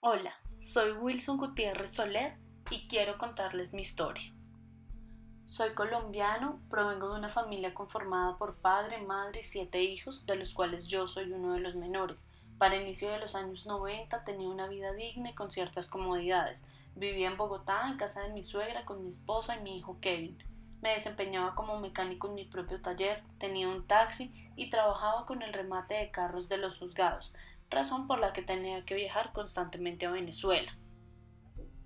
Hola, soy Wilson Gutiérrez Soler y quiero contarles mi historia. Soy colombiano, provengo de una familia conformada por padre, madre y 7 hijos, de los cuales yo soy uno de los menores. Para inicio de los años 90 tenía una vida digna y con ciertas comodidades. Vivía en Bogotá, en casa de mi suegra, con mi esposa y mi hijo Kevin. Me desempeñaba como mecánico en mi propio taller, tenía un taxi y trabajaba con el remate de carros de los juzgados, razón por la que tenía que viajar constantemente a Venezuela.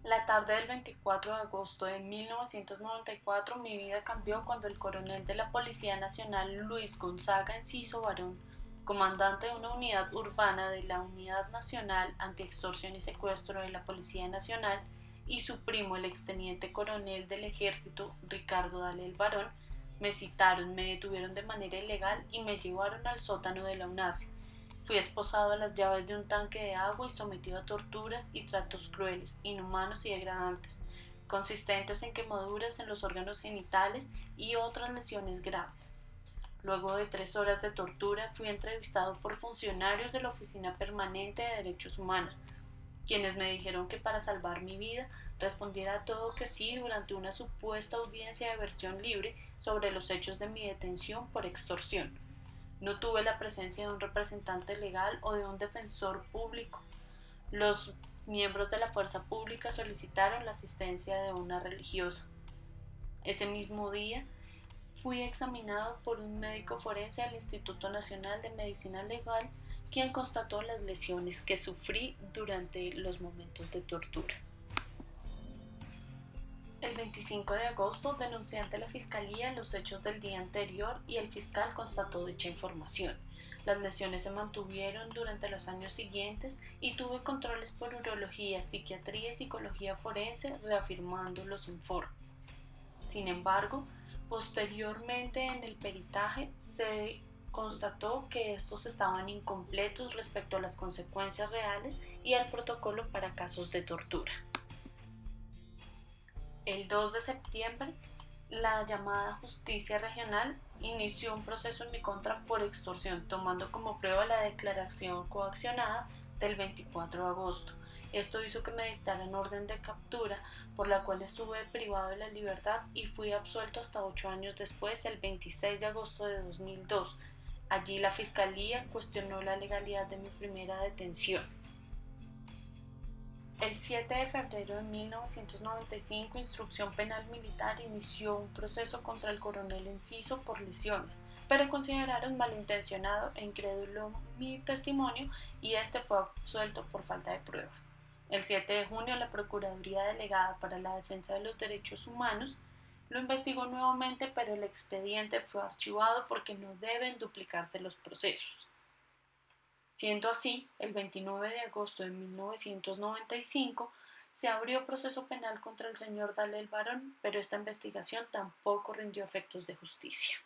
La tarde del 24 de agosto de 1994 mi vida cambió cuando el coronel de la Policía Nacional Luis Gonzaga Enciso Barón, comandante de una unidad urbana de la Unidad Nacional Antiextorsión y Secuestro de la Policía Nacional, y su primo el exteniente coronel del Ejército Ricardo Dalel Barón, me citaron, me detuvieron de manera ilegal y me llevaron al sótano de la UNASI. Fui esposado a las llaves de un tanque de agua y sometido a torturas y tratos crueles, inhumanos y degradantes, consistentes en quemaduras en los órganos genitales y otras lesiones graves. Luego de 3 horas de tortura, fui entrevistado por funcionarios de la Oficina Permanente de Derechos Humanos, quienes me dijeron que para salvar mi vida respondiera a todo que sí durante una supuesta audiencia de versión libre sobre los hechos de mi detención por extorsión. No tuve la presencia de un representante legal o de un defensor público. Los miembros de la fuerza pública solicitaron la asistencia de una religiosa. Ese mismo día fui examinado por un médico forense al Instituto Nacional de Medicina Legal, quien constató las lesiones que sufrí durante los momentos de tortura. El 25 de agosto denuncié ante la Fiscalía los hechos del día anterior y el fiscal constató dicha información. Las lesiones se mantuvieron durante los años siguientes y tuve controles por urología, psiquiatría y psicología forense reafirmando los informes. Sin embargo, posteriormente en el peritaje se constató que estos estaban incompletos respecto a las consecuencias reales y al protocolo para casos de tortura. El 2 de septiembre, la llamada Justicia Regional inició un proceso en mi contra por extorsión, tomando como prueba la declaración coaccionada del 24 de agosto. Esto hizo que me dictaran orden de captura, por la cual estuve privado de la libertad y fui absuelto hasta 8 años después, el 26 de agosto de 2002. Allí la Fiscalía cuestionó la legalidad de mi primera detención. El 7 de febrero de 1995, Instrucción Penal Militar inició un proceso contra el coronel Enciso por lesiones, pero consideraron malintencionado e incrédulo mi testimonio y este fue absuelto por falta de pruebas. El 7 de junio, la Procuraduría Delegada para la Defensa de los Derechos Humanos lo investigó nuevamente, pero el expediente fue archivado porque no deben duplicarse los procesos. Siendo así, el 29 de agosto de 1995 se abrió proceso penal contra el señor Dalel Barón, pero esta investigación tampoco rindió efectos de justicia.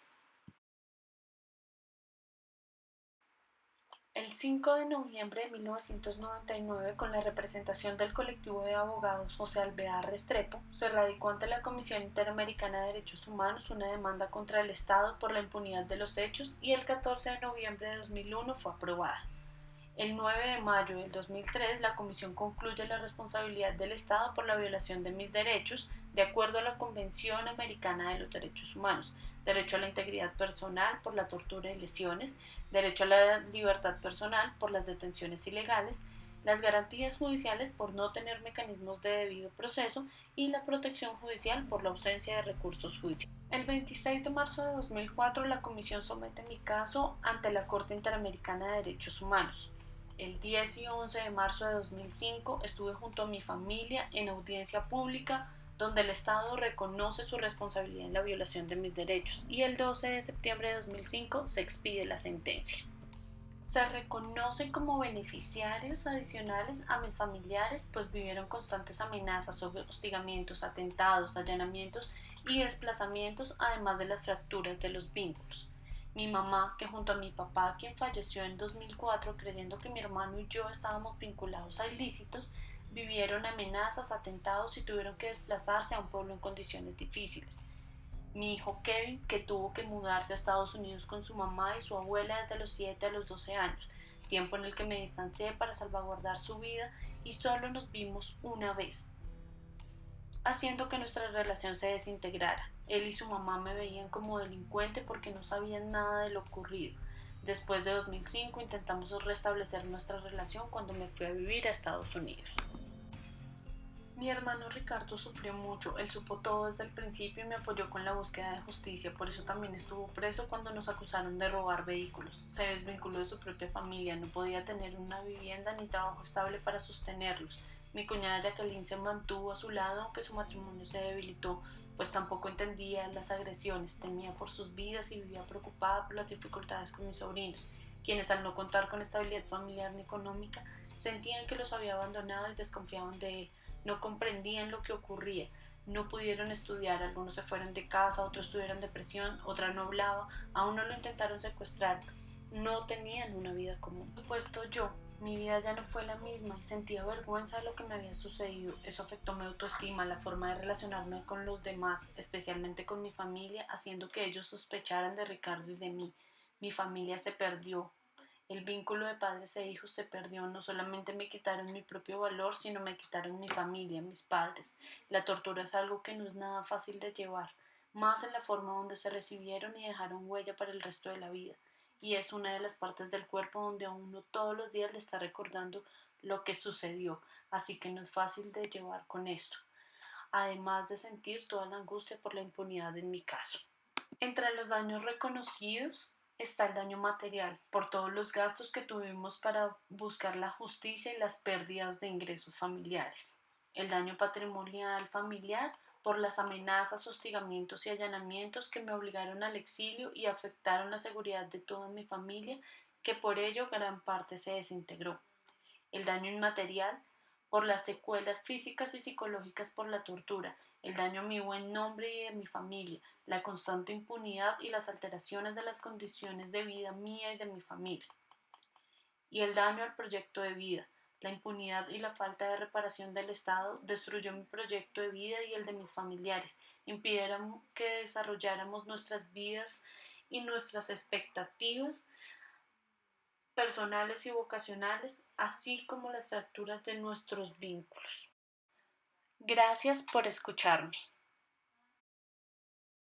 El 5 de noviembre de 1999, con la representación del colectivo de abogados José Alvear Restrepo, se radicó ante la Comisión Interamericana de Derechos Humanos una demanda contra el Estado por la impunidad de los hechos y el 14 de noviembre de 2001 fue aprobada. El 9 de mayo del 2003, la Comisión concluye la responsabilidad del Estado por la violación de mis derechos, de acuerdo a la Convención Americana de los Derechos Humanos: derecho a la integridad personal por la tortura y lesiones, derecho a la libertad personal por las detenciones ilegales, las garantías judiciales por no tener mecanismos de debido proceso y la protección judicial por la ausencia de recursos judiciales. El 26 de marzo de 2004, la Comisión somete mi caso ante la Corte Interamericana de Derechos Humanos. El 10 y 11 de marzo de 2005 estuve junto a mi familia en audiencia pública donde el Estado reconoce su responsabilidad en la violación de mis derechos, y el 12 de septiembre de 2005 se expide la sentencia. Se reconocen como beneficiarios adicionales a mis familiares, pues vivieron constantes amenazas sobre hostigamientos, atentados, allanamientos y desplazamientos, además de las fracturas de los vínculos. Mi mamá, que junto a mi papá, quien falleció en 2004 creyendo que mi hermano y yo estábamos vinculados a ilícitos, vivieron amenazas, atentados y tuvieron que desplazarse a un pueblo en condiciones difíciles. Mi hijo Kevin, que tuvo que mudarse a Estados Unidos con su mamá y su abuela desde los 7 a los 12 años, tiempo en el que me distancié para salvaguardar su vida y solo nos vimos una vez, haciendo que nuestra relación se desintegrara. Él y su mamá me veían como delincuente porque no sabían nada de lo ocurrido. Después de 2005 intentamos restablecer nuestra relación cuando me fui a vivir a Estados Unidos. Mi hermano Ricardo sufrió mucho, él supo todo desde el principio y me apoyó con la búsqueda de justicia, por eso también estuvo preso cuando nos acusaron de robar vehículos. Se desvinculó de su propia familia, no podía tener una vivienda ni trabajo estable para sostenerlos. Mi cuñada Jacqueline se mantuvo a su lado aunque su matrimonio se debilitó, pues tampoco entendía las agresiones, temía por sus vidas y vivía preocupada por las dificultades con mis sobrinos, quienes al no contar con estabilidad familiar ni económica, sentían que los había abandonado y desconfiaban de él. No comprendían lo que ocurría, no pudieron estudiar, algunos se fueron de casa, otros tuvieron depresión, otra no hablaba, a uno lo intentaron secuestrar, no tenían una vida común. Por supuesto yo, mi vida ya no fue la misma y sentía vergüenza de lo que me había sucedido, eso afectó mi autoestima, la forma de relacionarme con los demás, especialmente con mi familia, haciendo que ellos sospecharan de Ricardo y de mí. Mi familia se perdió, el vínculo de padres e hijos se perdió, no solamente me quitaron mi propio valor, sino me quitaron mi familia, mis padres. La tortura es algo que no es nada fácil de llevar, más en la forma donde se recibieron y dejaron huella para el resto de la vida. Y es una de las partes del cuerpo donde a uno todos los días le está recordando lo que sucedió, así que no es fácil de llevar con esto, además de sentir toda la angustia por la impunidad en mi caso. Entre los daños reconocidos está el daño material, por todos los gastos que tuvimos para buscar la justicia y las pérdidas de ingresos familiares. El daño patrimonial familiar, por las amenazas, hostigamientos y allanamientos que me obligaron al exilio y afectaron la seguridad de toda mi familia, que por ello gran parte se desintegró. El daño inmaterial, por las secuelas físicas y psicológicas por la tortura, el daño a mi buen nombre y de mi familia, la constante impunidad y las alteraciones de las condiciones de vida mía y de mi familia. Y el daño al proyecto de vida, la impunidad y la falta de reparación del Estado destruyó mi proyecto de vida y el de mis familiares, impidieron que desarrolláramos nuestras vidas y nuestras expectativas personales y vocacionales, así como las fracturas de nuestros vínculos. Gracias por escucharme.